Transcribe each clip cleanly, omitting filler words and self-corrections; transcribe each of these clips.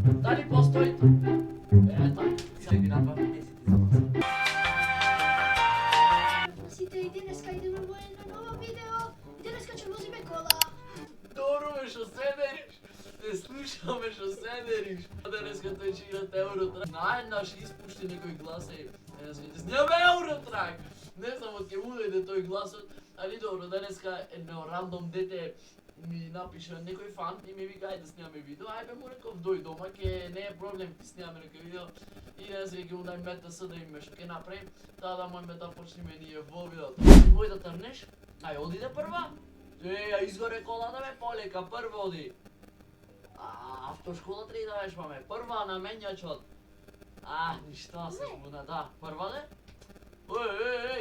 Dali postojte. Так, сега ви надва месеци за вас. Сите и денеска идеме во едно ново видео. И денеска ќе возиме кола. Добро ме што седериш. Не слушаме што седериш. Денеска тој ќе играте Евротрак. Најнаш испушти некој глас е. Снимаме Евротрак. Не знам од ке му дојде тој гласот, али добро, денеска едно рандом дете ми напиша некој фан и ми вика ајде да снимаме видео, ајде му реков дој дома, ке не е проблем ти снимаме некој видео и не се ќе му дај МТС да имаме што ќе направим, таа да можеме да почнеме ние во видеото. Мој да трнеш? Ај оди да прва? Ја изгоре колата ме полека, прва оди. Автошкола треба да вешбаме, прва на менјачот. Ништа се збуна, да, прва не?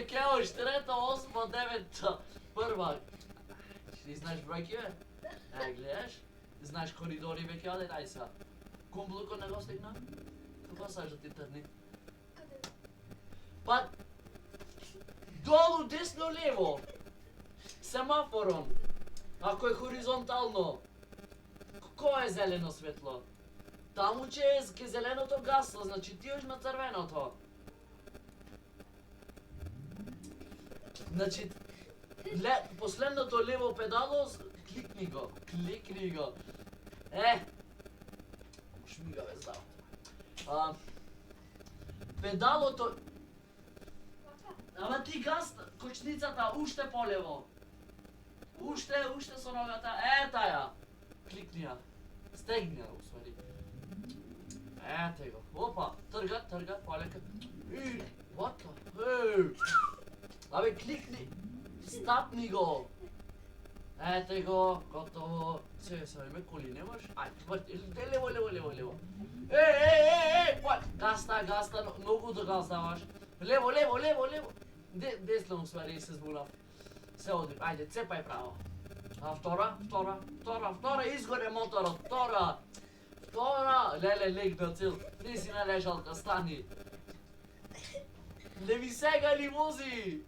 Ке ош, трета, осма, девета, прва. Ти знаеш бројки, бе? Гледаш? Знаеш коридори веќе оде, ајде сега. Комблукот не го стигна? Како саш да ти трни? Каде? Па... Долу, десно, лево. Семафорон. Ако е хоризонтално. Кој е зелено светло? Таму че е ке зеленото гасло, значи ти ош на црвеното. Значи, последното лево педало, кликни го. Шмига бе здраво. Педалото... Ама ти газ, кочницата, уште полево. Уште со ногата, таја. Кликни ја. Стегни ја, усвари. Ете го. Опа, трга, полека. Ватка. Абе, кликни. Стапни го. Ете го, готово. Се ме коли немаш? Ајде, врти, лево. Гаста, многу да газдаваш. Лево. Десно усвари се збунав. Се оди, ајде, цепај право. Втора, изгоре моторот, втора. Леле, лег на цел. Не си на лежалка, стани. Не ми сега ли вози?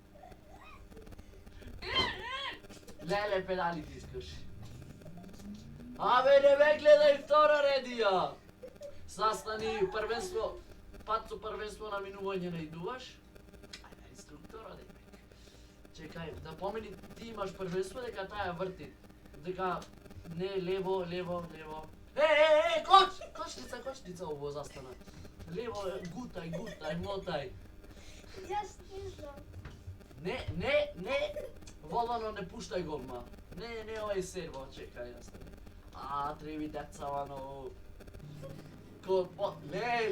Леле, педали ти искаш. Абе, не ме гледај втора редија. Застани, првенство, пацо првенство на минување не идуваш. Ајде, инструктора да имек. Чекај, да помени, ти имаш првенство дека таа врти. Дека, не, лево. Кочница ово застана. Лево, гутај, мотај. Јас не знам. Не, Волано не пуштај голма. Не, овај серво, чекај, јас не. Треби деца, вано.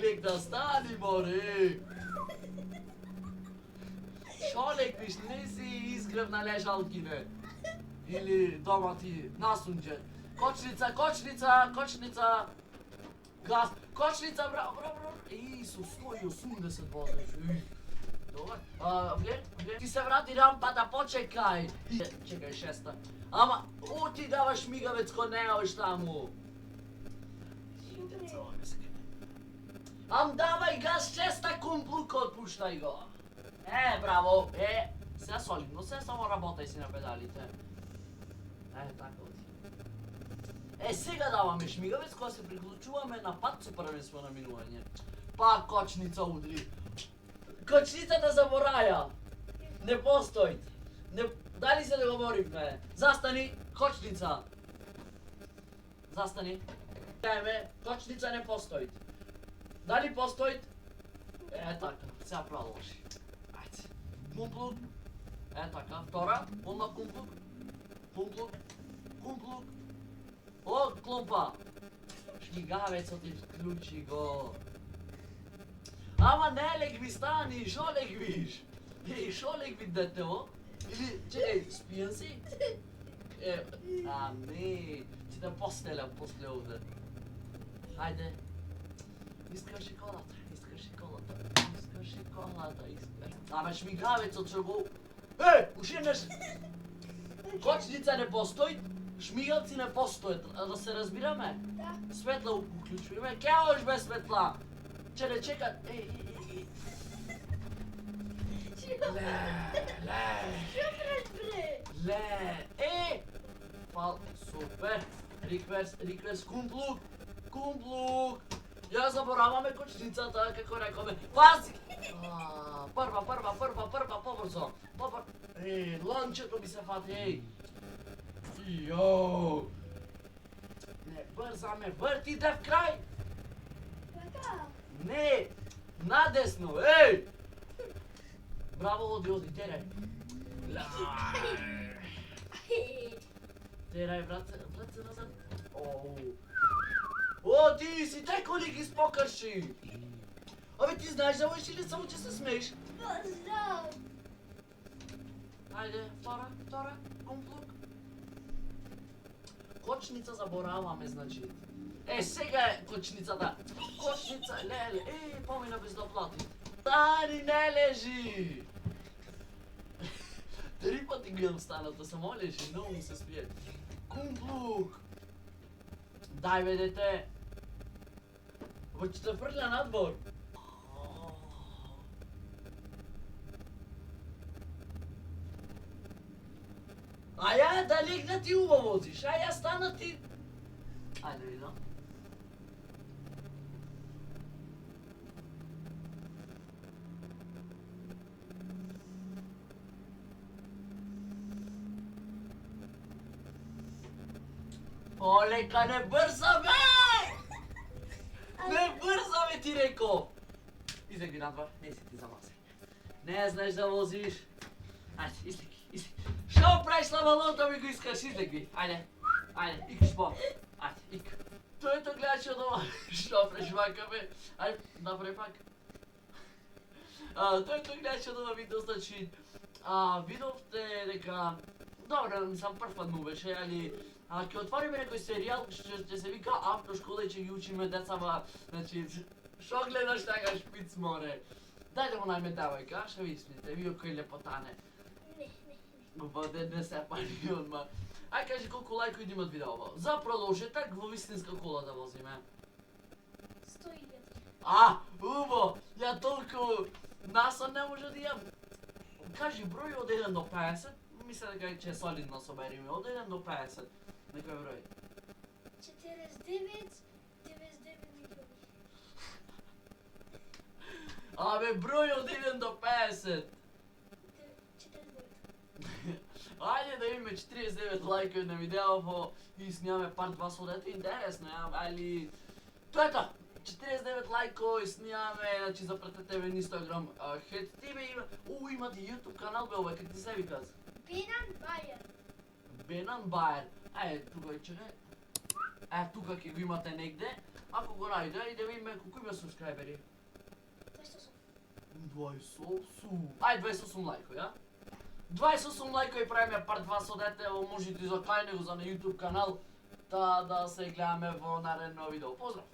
Лек да стани, море. Шо леквиш, не си изгрев на лежалки, бе. Или дома ти насунџе. Кочница. Газ. Кочница, браво. Со 180 возиш. Добар. Глед, ти се врати рампата, почекај. Чекај, шеста. Ама, ти даваш мигавец ко неош таму. Давај газ, шеста кумплукот, пуштај го. Браво, се солидно, се само работај си на педалите. Така оди. Сега даваме шмигавец која се приклучуваме на пат со првенство на минување. Па кочница удри. Кочницата забораја. Не постои. Дали се договоривме? Застани, кочница. Застани. Еме, кочница не постои. Дали постои? Така, сега продолжи. Ајде. Кумплук. Така, втора, онда кумплук. О, клопа. Шмигавецот ти вклучи го. Ама не легви, стани, шо легвиш? Шо легви детево? Или, чекај, спијан си? Не, ти да постелям после овде. Хајде. Искаш колата. Абе, шмигавецот шо го... Уште неш... Кочница не постои, шмигавци не постојат, да се разбираме? Да. Светла уклучуваме, ке ош без светла? Че не чекат, Супер, рикверс, кумплук, забораваме кочницата, како рековме. Пази! Прва, побрзо. Ланчето ми се фати, еј. Јоу. Не брзаме, врти да в крај. Така. Не, надесно, еј! Браво, оди, терај. Терај, врат се назад. О, ти си те коли ги спокрши. Абе, ти знаеш да войш или само че се смееш? Знам. Ајде, втора, комплук. Кочница забораваме, значи. Сега е кочницата. Кочница, леле, помина без да плати. Стани, не лежи! 3 пъти гледам станата, само лежи, много му се спие. Кумплук! Дай бе, дете! Ще те фърля надвор. Я да легна ти уба возиш, я стана ти... Айде видам. Олека, не бърза, бе! Не бърза, бе, ти реко! Излеги надвор, не си ти замази. Не знаеш да возиш. Айде, излеги. Шо правиш на балонта ми го искаш, излеги. Айде, икаш по. Айде, ик. Той то гледаше от дома. Шо правиш, вака, бе? Айде, направи пак. Той то гледаше от дома видео, значи... Видовте дека... Добре, не сам прв път му беше, али... Ке отвориме некој серијал, ќе се вика Автошкола и ќе ги учиме децава, значи... Шо гледаш така шпиц, море? Дај да му најме девојка, ще видите, вие кој лепотане. Не. Бъде не се пари одма. Ај кажи колку лајкови да имат видео. За продолжетак во вистинска кола да возиме. 100.000. Убо! Ја толку насон не може да имам. Кажи број од 1 до 50. Мисля дека ќе солидно собериме. Од 1 до 50. Некој број. 49 милиони. Број од 1 до 50. 49. Ајде да имаме 49 лајкови на видеото и снимаме парт 2 со дете. Интересно е, али... Тоа е тоа. 49 лајкови снимаме, значи запратете ме на Инстаграм. Хет ти бе има... Имате YouTube канал бе, овај, как ти се викаш? Бенан Бајер. Тука чекај. Тука ќе го имате негде. Ако го најде, и да видиме колку има субскрайбери. 28. 28 лајкови, ја? 28 лајкови правиме парт 2 со дете, можете и за кај него за на YouTube канал, да се гледаме во наредно видео. Поздрав!